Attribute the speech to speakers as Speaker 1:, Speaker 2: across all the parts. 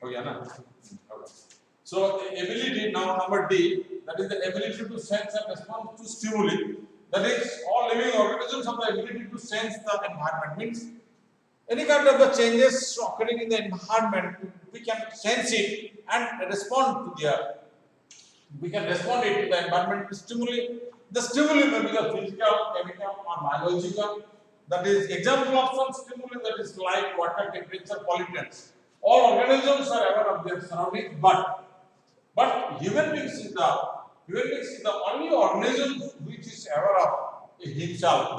Speaker 1: Okay, na? Okay. So ability now number D, that is the ability to sense and respond to stimuli. That is all living organisms have the ability to sense the environment. Means any kind of the changes occurring in the environment, we can sense it and respond to the. We can respond it to the environmental stimuli. The stimuli may be the physical, chemical, or biological. That is example of some stimuli that is like water, temperature, pollutants. All organisms are aware of their surroundings, but human beings is the only organism which is aware of himself.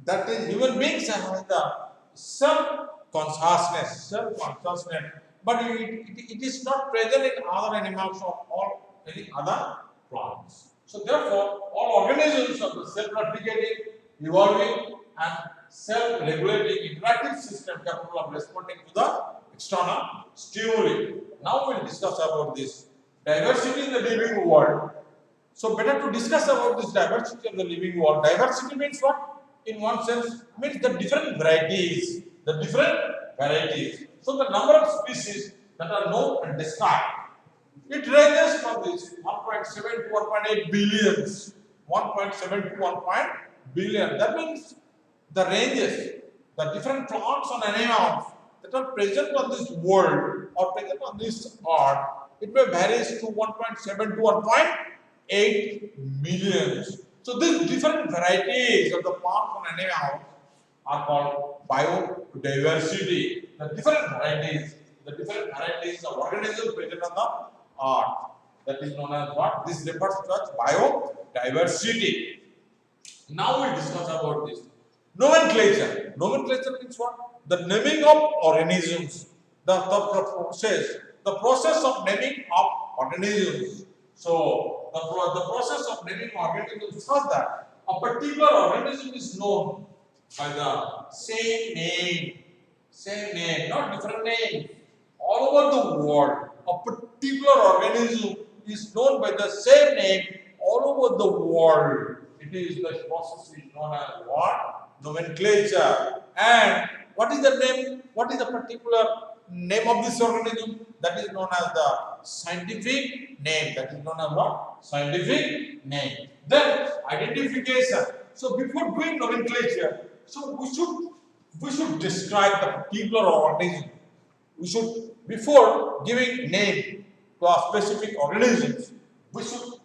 Speaker 1: That is human beings have the self-consciousness, but it is not present in other animals or all any other plants. So therefore, all organisms are the self-replicating, evolving, and self-regulating interactive system capable of responding to the external stimuli. Now we'll discuss about this diversity in the living world. So better to discuss about this diversity of the living world. Diversity means what? In one sense, means the different varieties. The different varieties. So the number of species that are known and described. It ranges from this 1.7 to 1.8 billions. 1.7 to 1. Billion. That means the ranges, the different plants and animals that are present on this world or present on this earth, it may vary to 1.7 to 1.8 millions. So these different varieties of the plants and animals are called biodiversity. The different varieties of organisms present on the earth. That is known as what? This refers to as biodiversity. Now we'll discuss about this. Nomenclature. Nomenclature means what? The naming of organisms. The process of naming of organisms. So the process of naming organisms such that a particular organism is known by the same name, not different names. All over the world, a particular organism is known by the same name all over the world. The process is known as what? Nomenclature. And what is the name? What is the particular name of this organism? That is known as the scientific name. That is known as what? Scientific name. Then identification. So before doing nomenclature, so we should describe the particular organism. We should, before giving name to a specific organisms, we should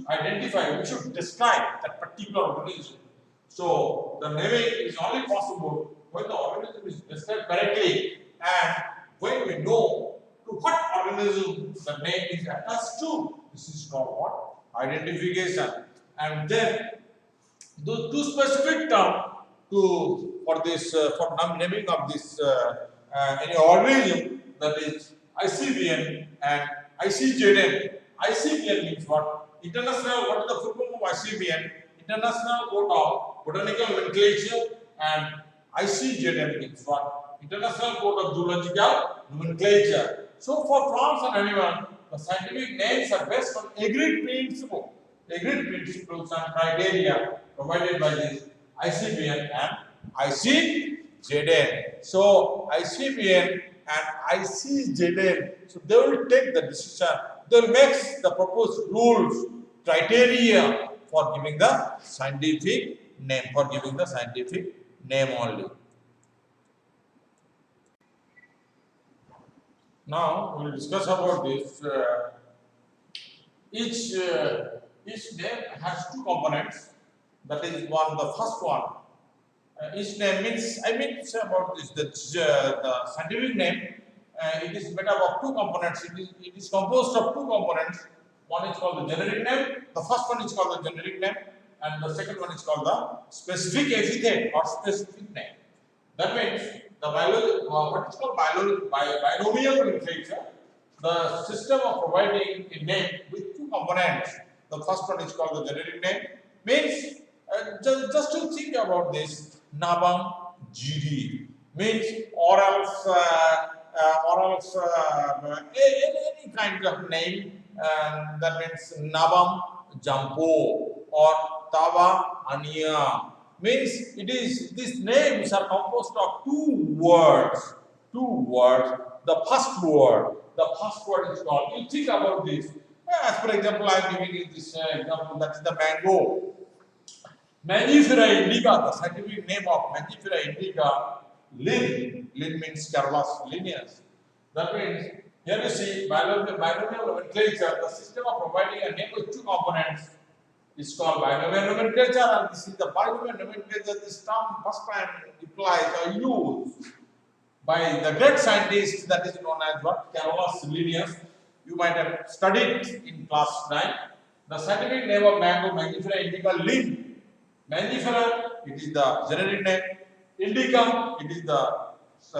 Speaker 1: identify, we should describe that particular organism. So the naming is only possible when the organism is described correctly and when we know to what organism the name is attached to. This is called what? Identification. And then those two specific terms for naming of this any organism, that is ICBN and ICZN. ICBN means what? International. What is the full form of ICBN? International Code of Botanical Nomenclature. And ICZN means what? International Code of Zoological Nomenclature. So for plants and animals, the scientific names are based on agreed principles and criteria provided by this ICBN and ICZN. So ICBN and ICZN, so they will take the decision. They will make the proposed rules, criteria for giving the scientific name. Only. Now we will discuss about this. Each name has two components. That is the first one. Each name means, say about this, the scientific name. It is made up of two components. It is composed of two components. One is called the generic name. The first one is called the generic name, and the second one is called the specific epithet or specific name. That means what is called binomial nomenclature, the system of providing a name with two components. The first one is called the generic name. Means just to think about this, Nabam GD means or else any kind of name, that means Nabam Jampo or Tava Ania. Means these names are composed of two words the first word. The first word is called. You think about this. As for example, I am giving you this example. That is the mango. Mangifera indica. The scientific name of Mangifera indica. Lin. Lin means Carolus lineus. That means here you see binomial nomenclature. The system of providing a name with two components is called binomial nomenclature, and this is the binomial nomenclature. This term first time implies or used by the great scientist that is known as what? Carolus Linnaeus. You might have studied in class 9. The scientific name of mango, Mangifera indica, Lin. Mangifera, it is the generic name. Indicum, it is the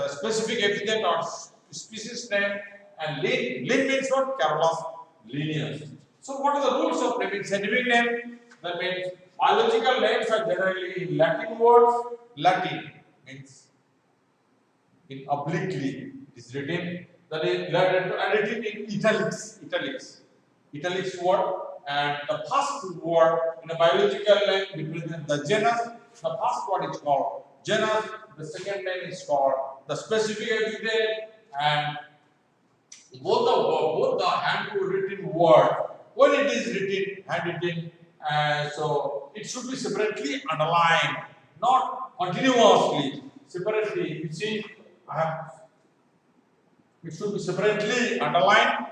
Speaker 1: specific epithet or species name. And Lin means what? Carolus Linnaeus. So, what are the rules of naming scientific name? That means biological names are generally in Latin words. Latin means in obliquely it is written, that is written in italics word, and the first word in a biological name represents the genus. The first word is called genus, the second name is called the specific epithet, and both the handwritten word, when it is written handwritten, so it should be separately underlined, not continuously. Separately, you see, it should be separately underlined,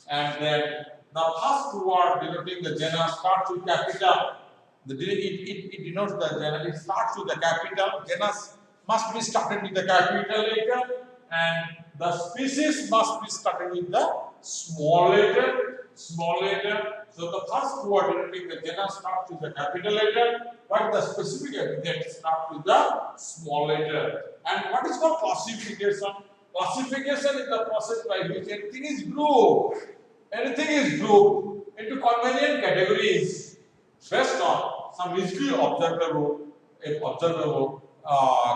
Speaker 1: and then the first word denoting the genus starts with capital. It denotes the genus. It starts with the capital. Genus must be started with the capital letter, and the species must be started with the small letter. Small letter. So the first word denoting the genus starts with the capital letter, but the specific epithet starts with the small letter. And what is called classification? Classification is the process by which anything is grouped. Anything is grouped into convenient categories based on some easily observable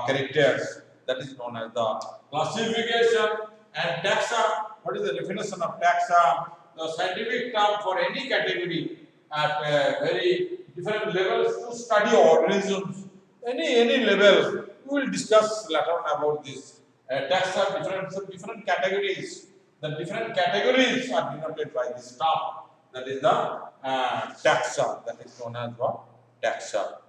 Speaker 1: characters. That is known as the classification. And taxa. What is the definition of taxa? The scientific term for any category at very different levels to study organisms. Any level. We will discuss later on about this. Taxa, different categories. The different categories are denoted by this term. That is the taxa. That is known as what? Taxa.